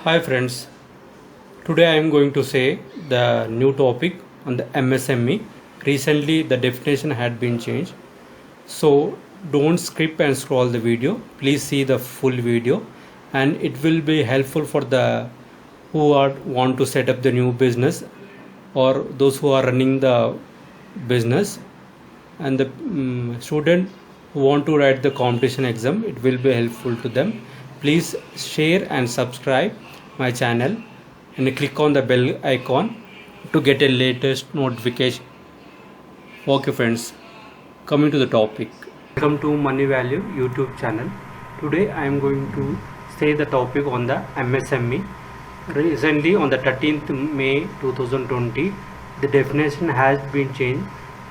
Hi friends, today I am going to say the new topic on the MSME. Recently the definition had been changed. So don't skip and scroll the video. Please see the full video and it will be helpful for the who are want to set up the new business or those who are running the business and the student who want to write the competition exam. It will be helpful to them. Please share and subscribe my channel and click on the bell icon to get a latest notification. Okay friends, coming to the topic. Welcome to Money Value YouTube channel. Today I am going to say the topic on the MSME. Recently on the 13th May 2020, the definition has been changed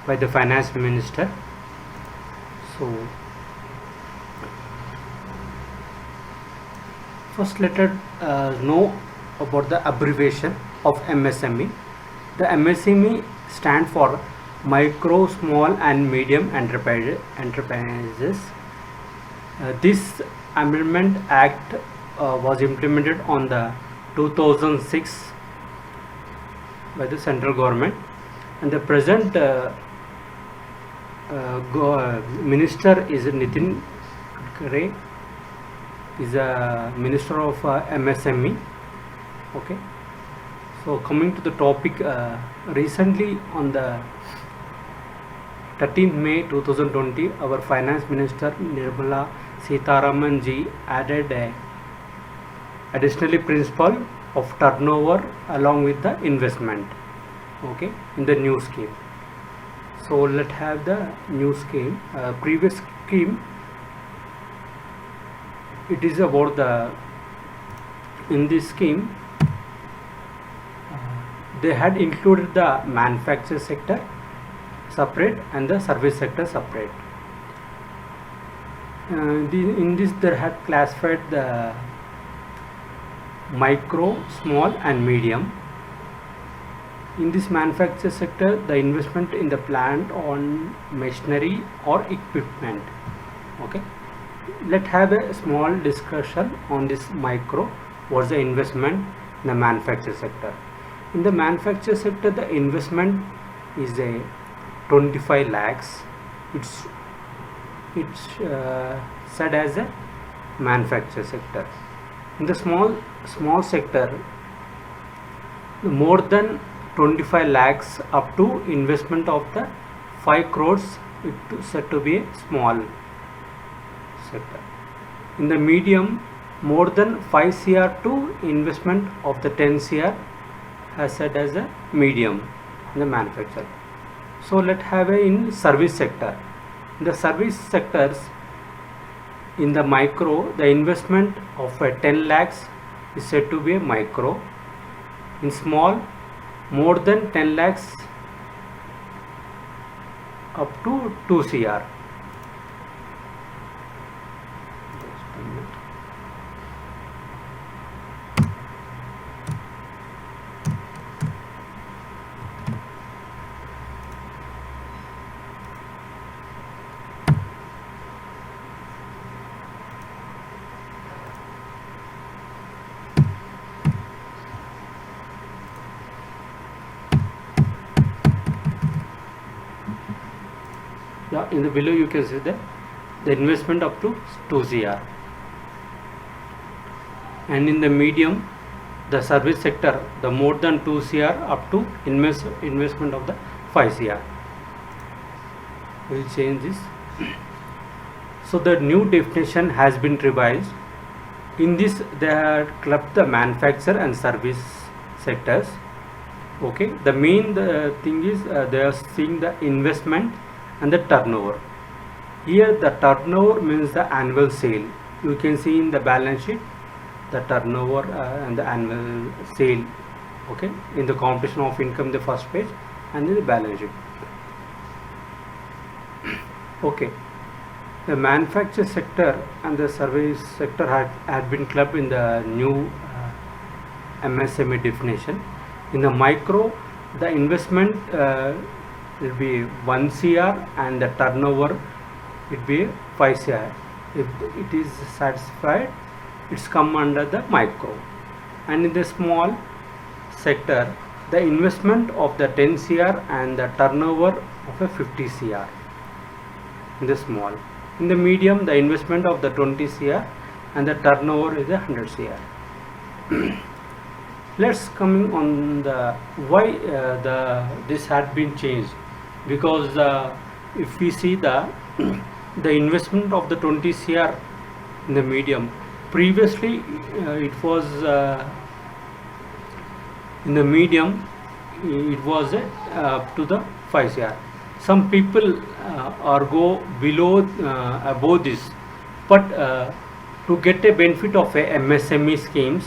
by the finance minister. So first let us know about the abbreviation of MSME. The MSME stand for micro, small and medium enterprises. This Amendment Act was implemented on the 2006 by the central government, and the present minister is Nitin Gadkari, is a minister of MSME. Okay, so coming to the topic, recently on the 13th May 2020, our finance minister Nirmala Sitharaman ji added a additionally principle of turnover along with the investment, okay, in the new scheme. So let's have the new scheme. Previous scheme, it is about the, in this scheme they had included the manufacture sector separate and the service sector separate. In this they had classified the micro, small and medium. In this manufacture sector, the investment in the plant on machinery or equipment. Okay, let's have a small discussion on this micro. What's the investment in the manufacture sector? In the manufacture sector, the investment is a 25 lakhs. It's said as a manufacture sector. In the small sector, more than 25 lakhs up to investment of the 5 crores, it is said to be a small sector. In the medium, more than 5 cr to investment of the 10 cr has said as a medium in the manufacture. So let's have a in service sector. In the service sectors, in the micro, the investment of 10 lakhs is said to be a micro. In small, more than 10 lakhs up to 2 cr. Yeah, in the below you can see the investment up to 2 cr, and in the medium, the service sector, the more than 2 cr up to investment of the 5 cr. We will change this. So the new definition has been revised. In this they have clubbed the manufacture and service sectors. Okay, the main thing is they are seeing the investment and the turnover. Here the turnover means the annual sale. You can see in the balance sheet the turnover and the annual sale. Okay, in the computation of income, the first page, and in the balance sheet. Okay, the manufacture sector and the service sector had been clubbed in the new MSME definition. In the micro, the investment will be 1 cr and the turnover will be 5 cr. If it is satisfied, it's come under the micro. and in the small sector the investment of the 10 cr and the turnover of a 50 cr in the small. In the medium the investment of the 20 cr and the turnover is a 100 cr. Let's coming on the why this had been changed, because if we see the the investment of the 20 cr in the medium, previously it was in the medium it was up to the 5 cr. Some people are go below above this, but to get a benefit of a MSME schemes,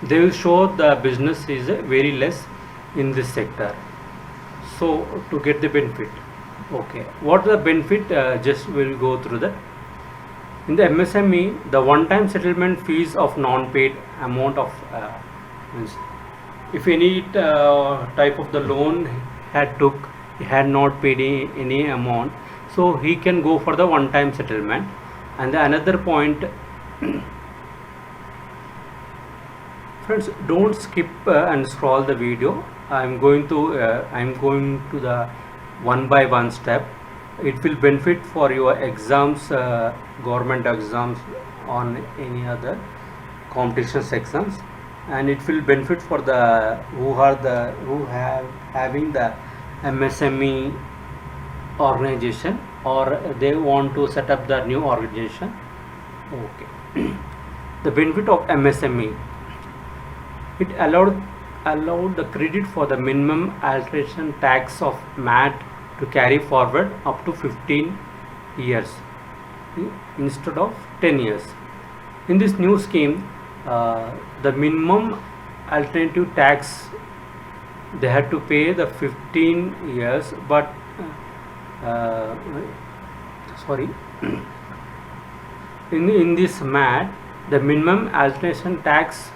they will show the business is very less in this sector. So to get the benefit, okay, what the benefit, just will go through that. In the MSME, the one-time settlement fees of non-paid amount of means if any type of the loan he had not paid any amount, so he can go for the one-time settlement. And the another point, friends, don't skip and scroll the video. I'm going to the one by one step. It will benefit for your exams, government exams on any other competition sections, and it will benefit for the who have having the MSME organization, or they want to set up the new organization. Okay. The benefit of MSME, it allowed the credit for the minimum alteration tax of MAT to carry forward up to 15 years instead of 10 years. In this new scheme, the minimum alternative tax they had to pay the 15 years, but sorry, in this MAT, the minimum alternation tax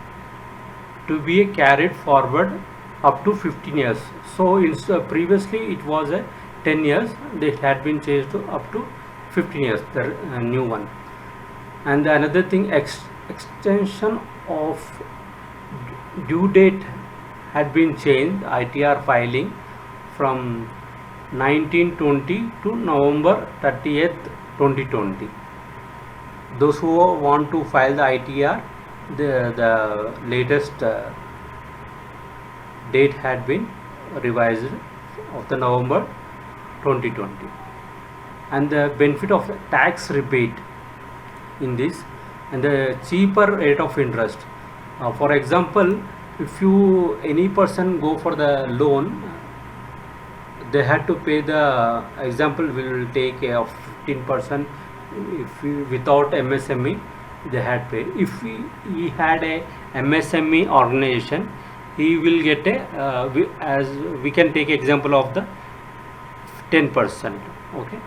to be carried forward up to 15 years. So previously it was a 10 years, they had been changed to up to 15 years, the new one. And another thing, extension of due date had been changed, ITR filing from 1920 to November 30th 2020. Those who want to file the ITR, the latest date had been revised of the November 2020. And the benefit of tax rebate in this, and the cheaper rate of interest. For example, if any person go for the loan, they had to pay the, example we will take of 15%. If without MSME they had paid. If he had a MSME organization, he will get a as we can take example of the 10%. Okay.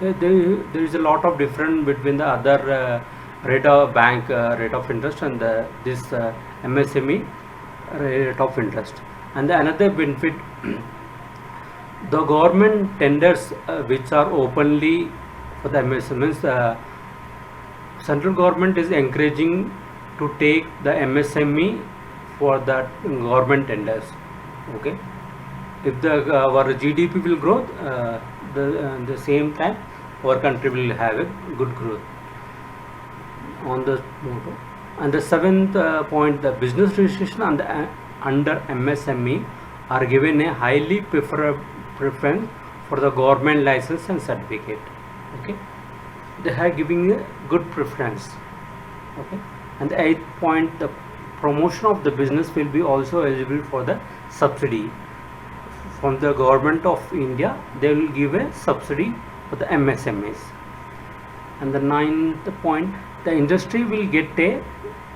There is a lot of difference between the other rate of bank rate of interest and this MSME rate of interest. And another benefit, the government tenders which are openly for the MSMEs, central government is encouraging to take the MSME for the government tenders. Okay, if the our GDP will grow, the same time our country will have a good growth on the motto. And the seventh point, the business registration under MSME are given a highly preference for the government license and certificate. Okay, they are giving a good preference. Okay, and the eighth point, the promotion of the business will be also eligible for the subsidy from the government of India. They will give a subsidy for the MSMEs. And the ninth point, the industry will get a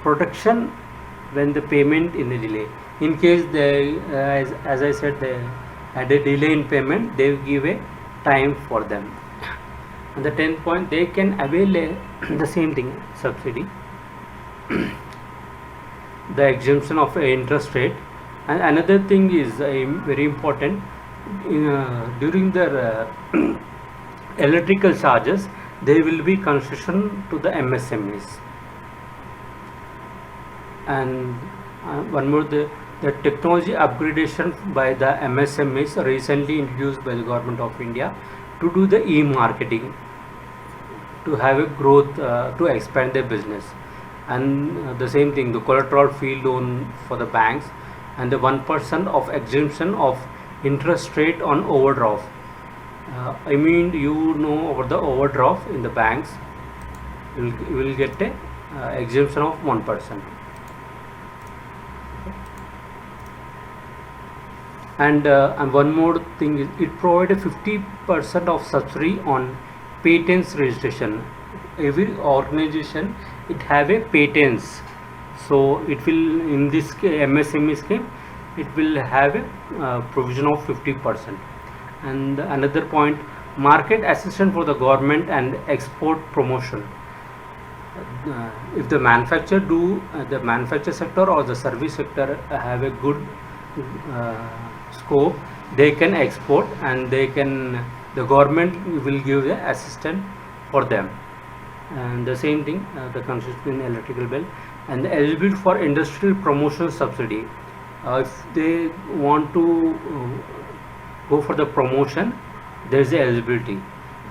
protection when the payment in the delay. In case they, as I said, they had a delay in payment, they will give a time for them. And the 10th point, they can avail the same thing, subsidy, the exemption of interest rate. And another thing is very important, during the electrical charges, there will be concession to the MSMEs. And one more, the technology upgradation by the MSMEs recently introduced by the government of India to do the e-marketing, to have a growth, to expand their business. And the same thing, the collateral fee loan for the banks, and the 1% of exemption of interest rate on overdraft. I mean, you know, over the overdraft in the banks, you will get a exemption of 1%. And one more thing is, it provided 50% of subsidy on patents registration. Every organization, it have a patents, so it will, in this MSME scheme, it will have a provision of 50%. And another point, market assistance for the government and export promotion. If the manufacturer do, the manufacture sector or the service sector have a good scope, they can export, and the government will give the assistance for them. And the same thing, the construction electrical bill, and the eligibility for industrial promotion subsidy. If they want to go for the promotion, there is the eligibility.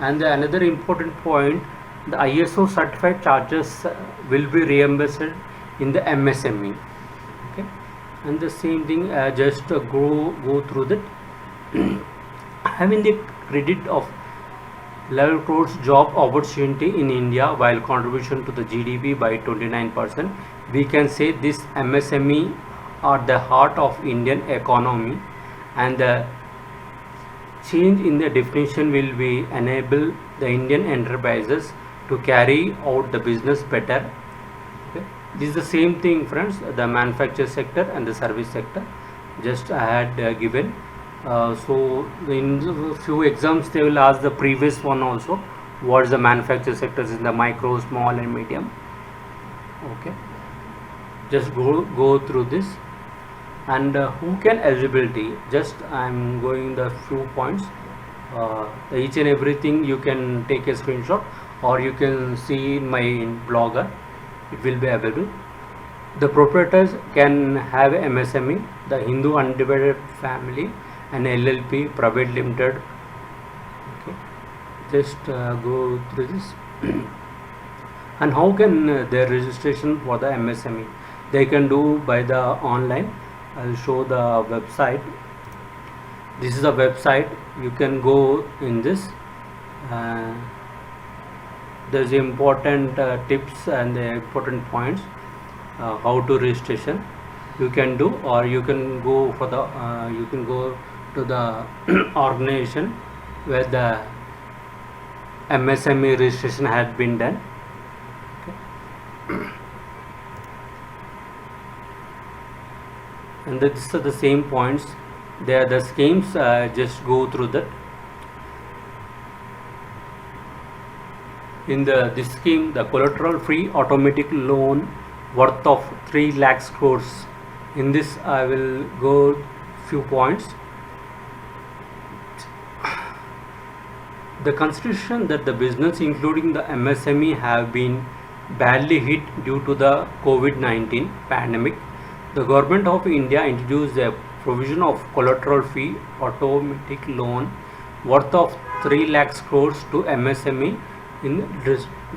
And another important point, the ISO certified charges will be reimbursed in the MSME. Okay, and the same thing, just go through that. Having the credit of 11 crores job opportunity in India while contribution to the GDP by 29%, we can say this MSME are the heart of Indian economy, and the change in the definition will be enable the Indian enterprises to carry out the business better. Okay. This is the same thing, friends, the manufacture sector and the service sector, just I had given. So in a few exams they will ask the previous one also, what is the manufacture sectors in the micro, small and medium. Okay, just go through this. And who can eligibility, just I am going the few points, each and everything you can take a screenshot, or you can see in my blogger, it will be available. The proprietors can have MSME, the Hindu undivided family, and LLP, private limited. Okay, just go through this. And how can their registration for the MSME? They can do by the online. I'll show the website. This is the website. You can go in this. There's important tips and the important points, how to registration you can do, or you can go for the you can go to the organization where the MSME registration had been done. Okay. And these are the same points. They are the schemes. Just go through that. In this scheme, the collateral free automatic loan worth of 3 lakhs crores. In this, I will go few points. The consideration that the business, including the MSME, have been badly hit due to the COVID-19 pandemic, the government of India introduced a provision of collateral free automatic loan worth of 3 lakhs crores to MSME in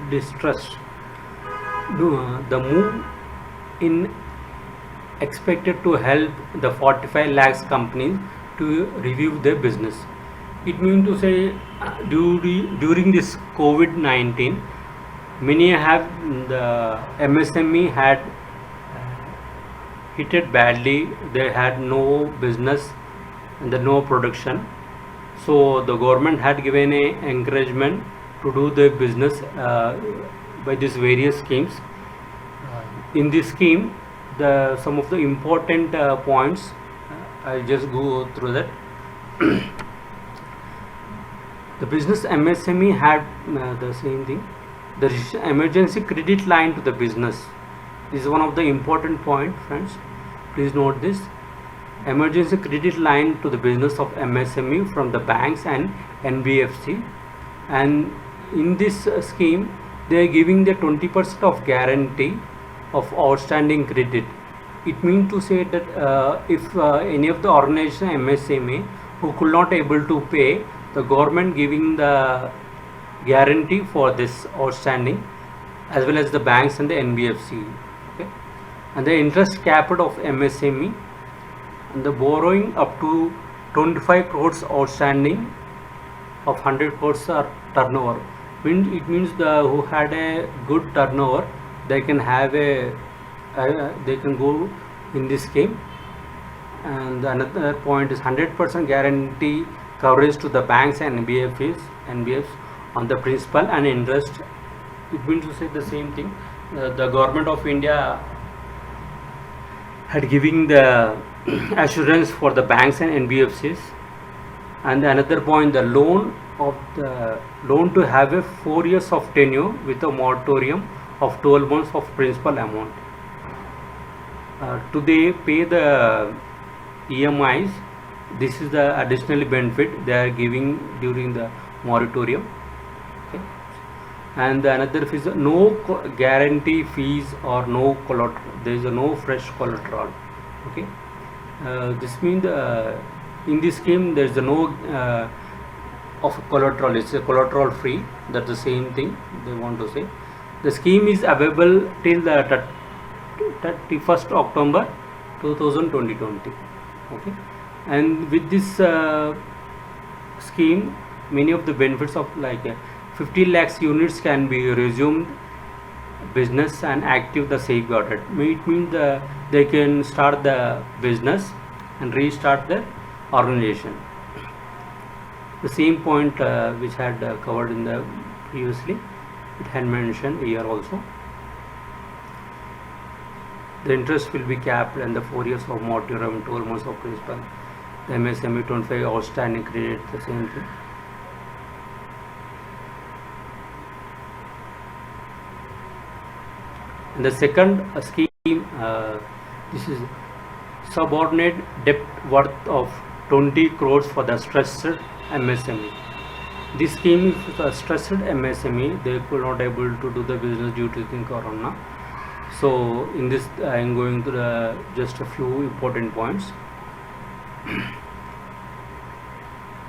distress. The move in expected to help the 45 lakhs companies to review their business. It means to say, during this COVID-19, many have the MSME had hit it badly. They had no business and no production. So the government had given a encouragement to do the business by these various schemes. In this scheme, some of the important points, I'll just go through that. The business MSME had the same thing, the emergency credit line to the business. This is one of the important point, friends. Please note this. Emergency credit line to the business of MSME from the banks and NBFC. And in this scheme, they are giving the 20% of guarantee of outstanding credit. It means to say that if any of the organization MSME who could not able to pay, the government giving the guarantee for this outstanding, as well as the banks and the NBFC. Okay, and the interest capped of MSME and the borrowing up to 25 crores outstanding of 100 crores are turnover. It means the who had a good turnover, they can have a they can go in this scheme. And another point is 100% guarantee coverage to the banks and NBFs on the principal and interest. It means to say the same thing. The government of India had giving the assurance for the banks and NBFCs. And another point, the loan to have a 4 years of tenure with a moratorium of 12 months of principal amount. To they pay the EMIs. This is the additional benefit they are giving during the moratorium. Okay. And another is no guarantee fees or no collateral. There is no fresh collateral. Okay. This means in this scheme there is no of collateral. It's a collateral free. That's the same thing they want to say. The scheme is available till the 31st October 2020. Okay, and with this scheme, many of the benefits of like 50 lakhs units can be resumed business and active the safeguarded. It means they can start the business and restart the organization. The same point which had covered in the previously, it had mentioned here also. The interest will be capped and the 4 years of moratorium, 12 months of principal. The MSME 25 outstanding credit, the same thing. And the second scheme, this is subordinate debt worth of 20 crores for the stressed MSME. This scheme is for stressed MSME. They could not able to do the business due to the corona. So in this I am going to just a few important points.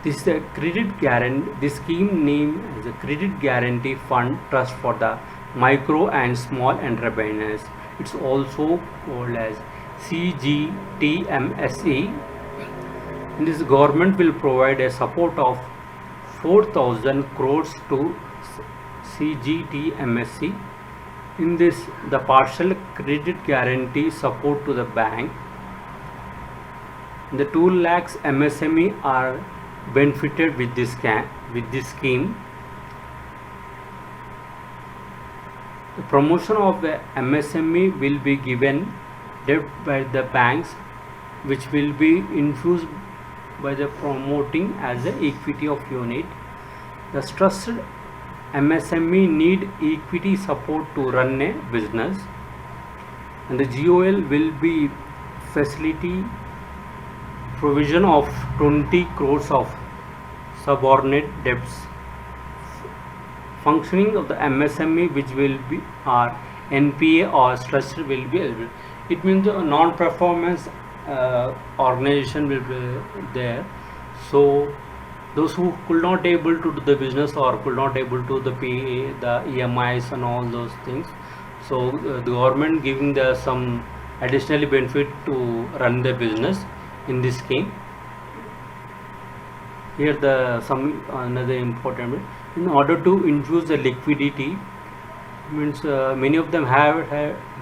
This is a credit guarantee. This scheme name is a credit guarantee fund trust for the micro and small enterprises. It's also called as CGTMSE. And this government will provide a support of 4,000 crores to CGTMSE. In this, the partial credit guarantee support to the bank. The 2 lakhs MSME are benefited with this scheme. The promotion of the MSME will be given debt by the banks, which will be infused by the promoting as the equity of unit. The trusted MSME need equity support to run a business, and the GOL will be facility provision of 20 crores of subordinate debts. Functioning of the MSME, which will be our NPA or structure, will be eligible. It means the non-performance organization will be there. So those who could not able to do the business or could not able to pay the EMIs and all those things, so the government giving the some additional benefit to run the business in this scheme. Here the some another important bit. In order to infuse the liquidity, means many of them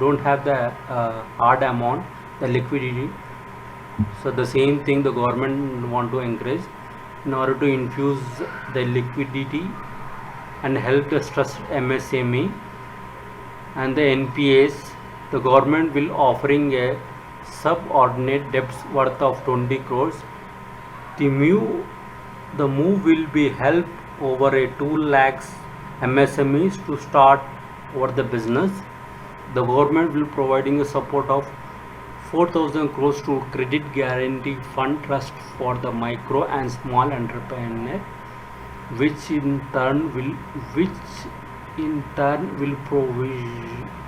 don't have the hard amount, the liquidity. So the same thing the government want to encourage in order to infuse the liquidity and help the stressed MSME and the NPAs. The government will offering a subordinate debts worth of 20 crores. The move will be help over a 2 lakhs MSMEs to start over the business. The government will providing a support of 4,000 crores to credit guarantee fund trust for the micro and small entrepreneur, which in turn in turn will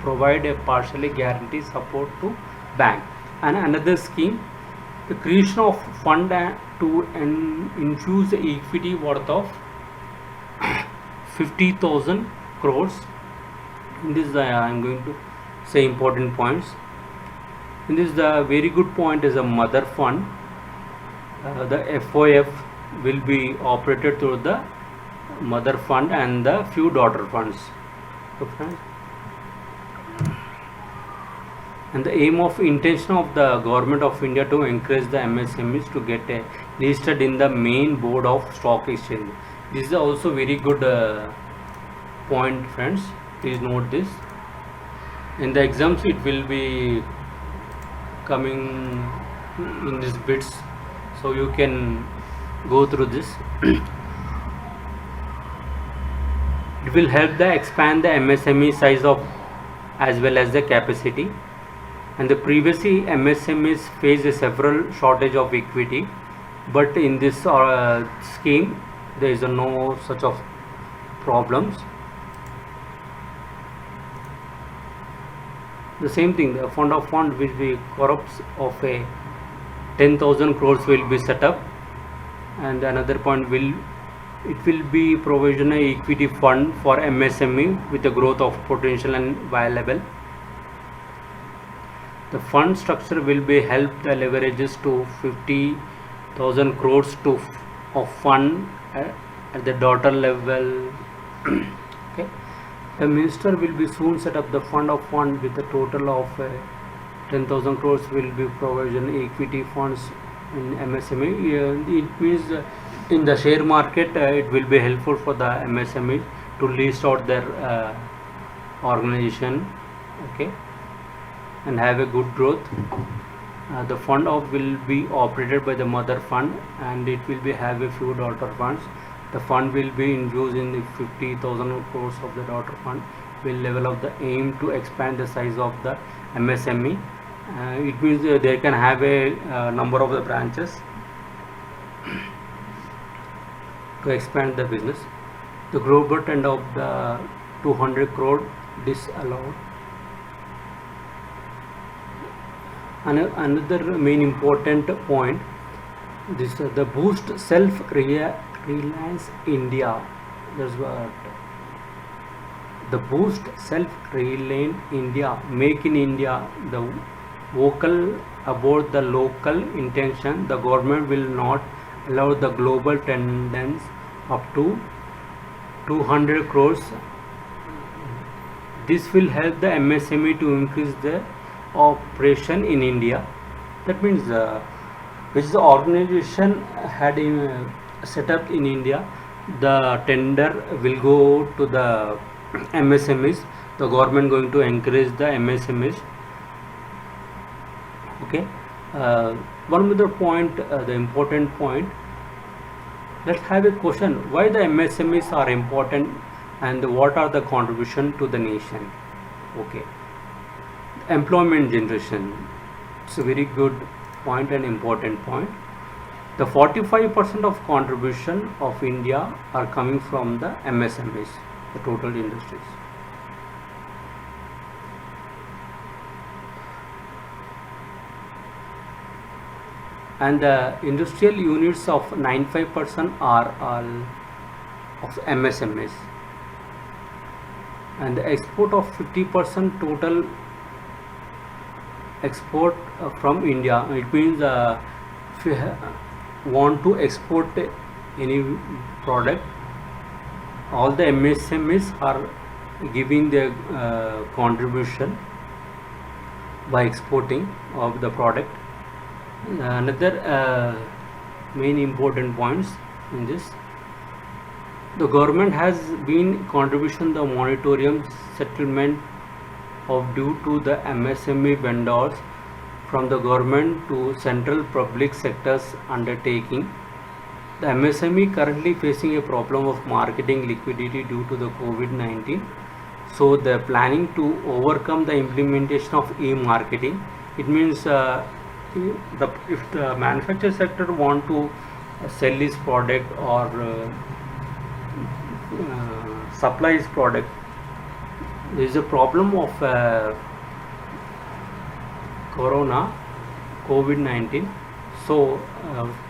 provide a partially guaranteed support to bank. And another scheme, the creation of fund to infuse equity worth of 50,000 crores. In this I am going to say important points. In this, the very good point is a mother fund. The FOF will be operated through the mother fund and the few daughter funds. So friends, and the aim of intention of the government of India to encourage the MSMEs to get listed in the main board of stock exchange. This is also very good point, friends. Please note this. In the exams, it will be coming in these bits, so you can go through this. It will help the expand the MSME size of as well as the capacity. And the previously MSMEs faced several shortage of equity, but in this scheme there is no such of problems. The same thing, the fund of fund will be corpus of a 10,000 crores will be set up, and another point will be provision a equity fund for MSME with the growth of potential and viable. The fund structure will be help the leverages to 50,000 crores to of fund at the daughter level. Okay. The minister will be soon set up the fund of fund with a total of 10,000 crores will be provision equity funds in MSME. It means in the share market it will be helpful for the MSME to list out their organization, okay, and have a good growth. The fund of will be operated by the mother fund, and it will be have a few daughter funds. The fund will be infused in the 50,000 crores of the daughter fund. Will level up the aim to expand the size of the MSME. It means they can have a number of the branches to expand the business. The global tender of the 200 crore disallowed. Another main important point, this the boost self-reliance India. That's what the boost self-reliant India, make in India, the vocal about the local intention. The government will not allow the global tenders up to 200 crores. This will help the MSME to increase the operation in India. That means which the organization had set up in India, the tender will go to the MSMEs. The government going to encourage the MSMEs. Okay. One other point, the important point. Let's have a question: why the MSMEs are important, and what are the contribution to the nation? Okay. Employment generation. It's a very good point and important point. The 45% of contribution of India are coming from the MSMEs, the total industries. And the industrial units of 95% are all of MSMEs, and the export of 50% total export from India. It means if you want to export any product, all the MSMEs are giving their contribution by exporting of the product. Another main important points in this, the government has been contribution the moratorium settlement of due to the MSME vendors from the government to central public sectors undertaking. The MSME currently facing a problem of marketing liquidity due to the COVID-19. So they are planning to overcome the implementation of e-marketing. It means if the manufacturing sector want to sell his product or supply his product there is a problem of corona COVID-19. So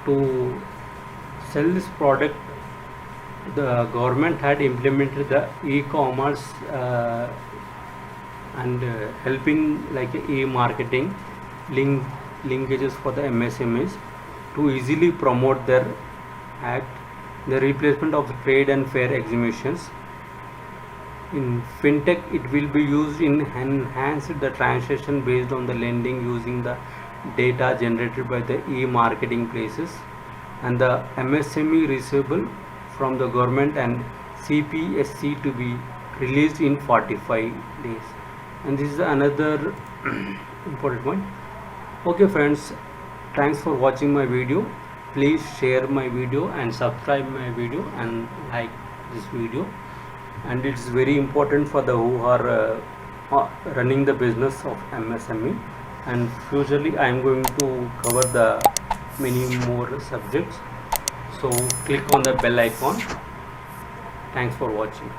to sell this product, the government had implemented the e-commerce and helping like e-marketing linkages for the MSMEs to easily promote their act, the replacement of trade and fair exhibitions. In fintech, it will be used in enhance the transaction based on the lending using the data generated by the e-marketing places, and the MSME receivable from the government and CPSC to be released in 45 days. And this is another important point. Okay friends, thanks for watching my video. Please share my video and subscribe my video and like this video. And it's very important for the who are running the business of MSME. And futurely I am going to cover the many more subjects. So click on the bell icon. Thanks for watching.